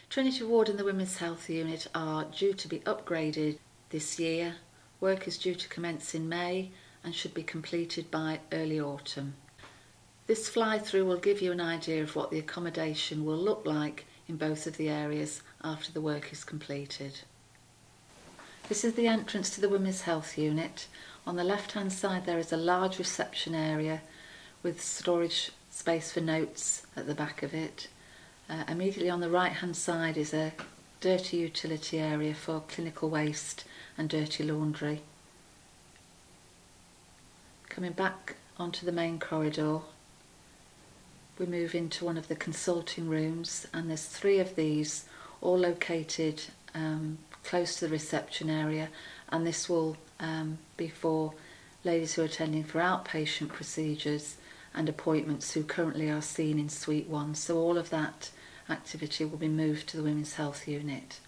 Trinity Ward and the Women's Health Unit are due to be upgraded this year. Work is due to commence in May and should be completed by early autumn. This fly-through will give you an idea of what the accommodation will look like in both of the areas after the work is completed. This is the entrance to the Women's Health Unit. On the left-hand side there is a large reception area with storage space for notes at the back of it. Immediately on the right-hand side is a dirty utility area for clinical waste and dirty laundry. Coming back onto the main corridor, we move into one of the consulting rooms, and there's 3 of these, all located close to the reception area, and this will be for ladies who are attending for outpatient procedures and appointments who currently are seen in Suite 1. So all of that activity will be moved to the Women's Health Unit.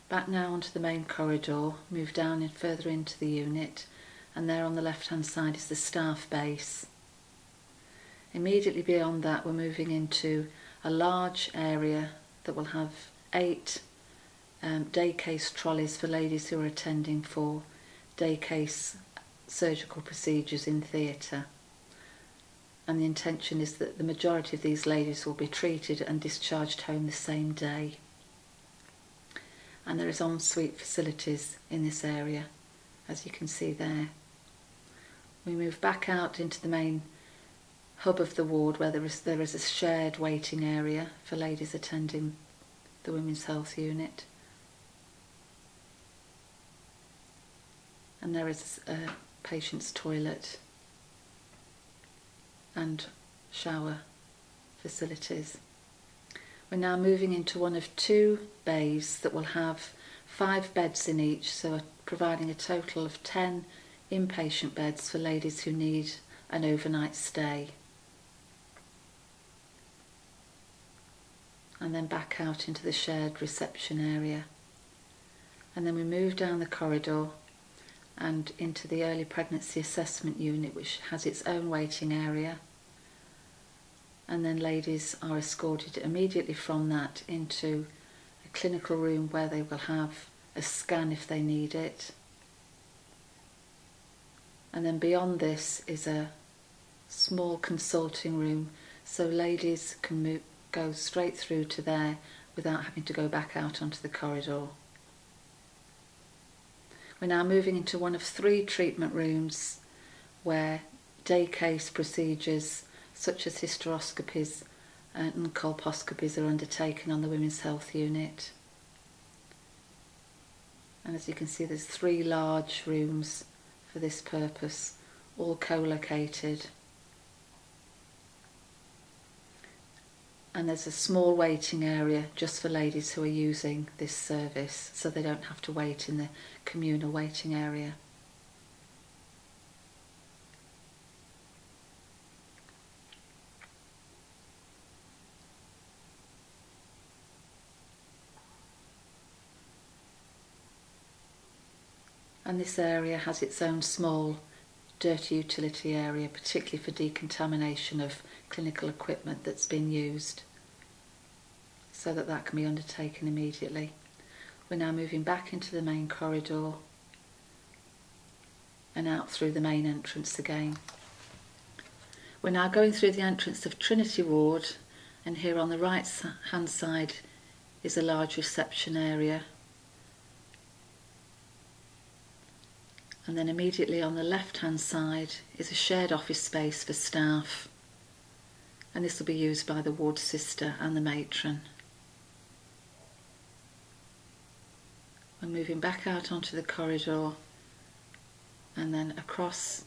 Back now onto the main corridor, move down and further into the unit, and there on the left hand side is the staff base. Immediately beyond that we're moving into a large area that will have 8 day case trolleys for ladies who are attending for day case surgical procedures in theatre. And the intention is that the majority of these ladies will be treated and discharged home the same day. And there is ensuite facilities in this area, as you can see there. We move back out into the main hub of the ward where there is a shared waiting area for ladies attending the Women's Health Unit. And there is a patient's toilet and shower facilities. We're now moving into one of 2 bays that will have 5 beds in each, so providing a total of 10 inpatient beds for ladies who need an overnight stay. And then back out into the shared reception area. And then we move down the corridor and into the early pregnancy assessment unit, which has its own waiting area. And then ladies are escorted immediately from that into a clinical room where they will have a scan if they need it. And then beyond this is a small consulting room, so ladies can go straight through to there without having to go back out onto the corridor. We're now moving into one of 3 treatment rooms where day case procedures such as hysteroscopies and colposcopies are undertaken on the Women's Health Unit. And as you can see, there's 3 large rooms for this purpose, all co-located. And there's a small waiting area just for ladies who are using this service, so they don't have to wait in the communal waiting area. And this area has its own small dirty utility area, particularly for decontamination of clinical equipment that's been used, so that can be undertaken immediately. We're now moving back into the main corridor and out through the main entrance again. We're now going through the entrance of Trinity Ward, and here on the right hand side is a large reception area. And then immediately on the left hand side is a shared office space for staff, and this will be used by the ward sister and the matron. We're moving back out onto the corridor and then across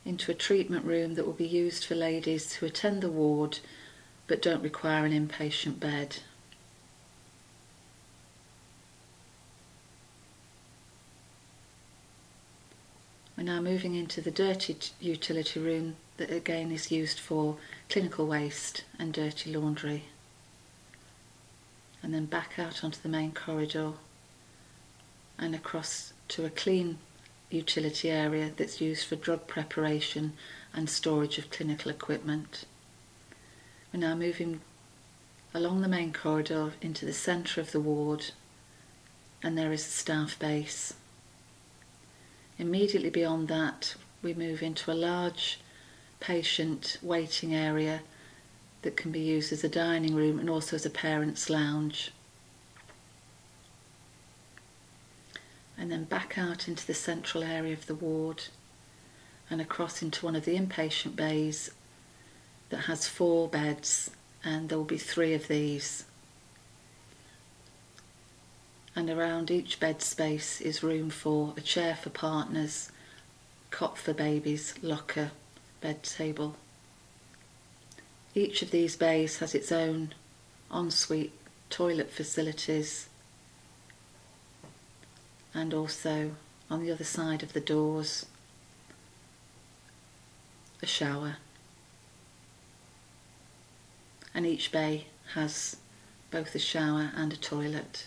into a treatment room that will be used for ladies who attend the ward but don't require an inpatient bed. We're now moving into the dirty utility room that again is used for clinical waste and dirty laundry. And then back out onto the main corridor and across to a clean utility area that's used for drug preparation and storage of clinical equipment. We're now moving along the main corridor into the centre of the ward, and there is a staff base. Immediately beyond that, we move into a large patient waiting area that can be used as a dining room and also as a parents' lounge. And then back out into the central area of the ward and across into one of the inpatient bays that has 4 beds, and there will be 3 of these. And around each bed space is room for a chair for partners, cot for babies, locker, bed table. Each of these bays has its own ensuite toilet facilities, and also on the other side of the doors a shower. And each bay has both a shower and a toilet.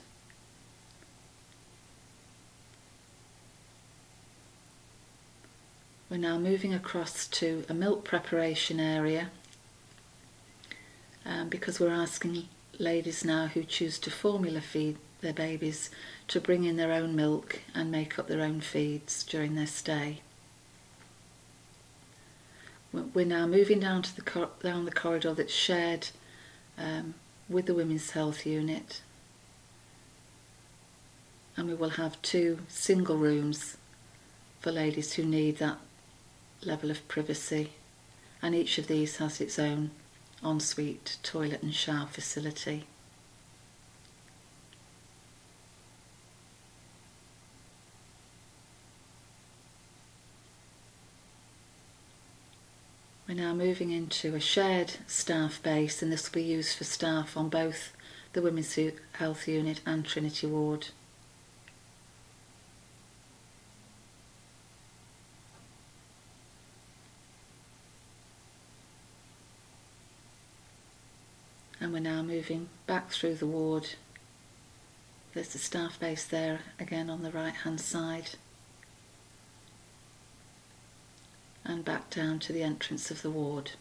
We're now moving across to a milk preparation area, because we're asking ladies now who choose to formula feed their babies to bring in their own milk and make up their own feeds during their stay. We're now moving down to down the corridor that's shared with the Women's Health Unit, and we will have 2 single rooms for ladies who need that level of privacy, and each of these has its own ensuite toilet and shower facility. We're now moving into a shared staff base, and this will be used for staff on both the Women's Health Unit and Trinity Ward. And we're now moving back through the ward. There's the staff base there again on the right hand side, and back down to the entrance of the ward.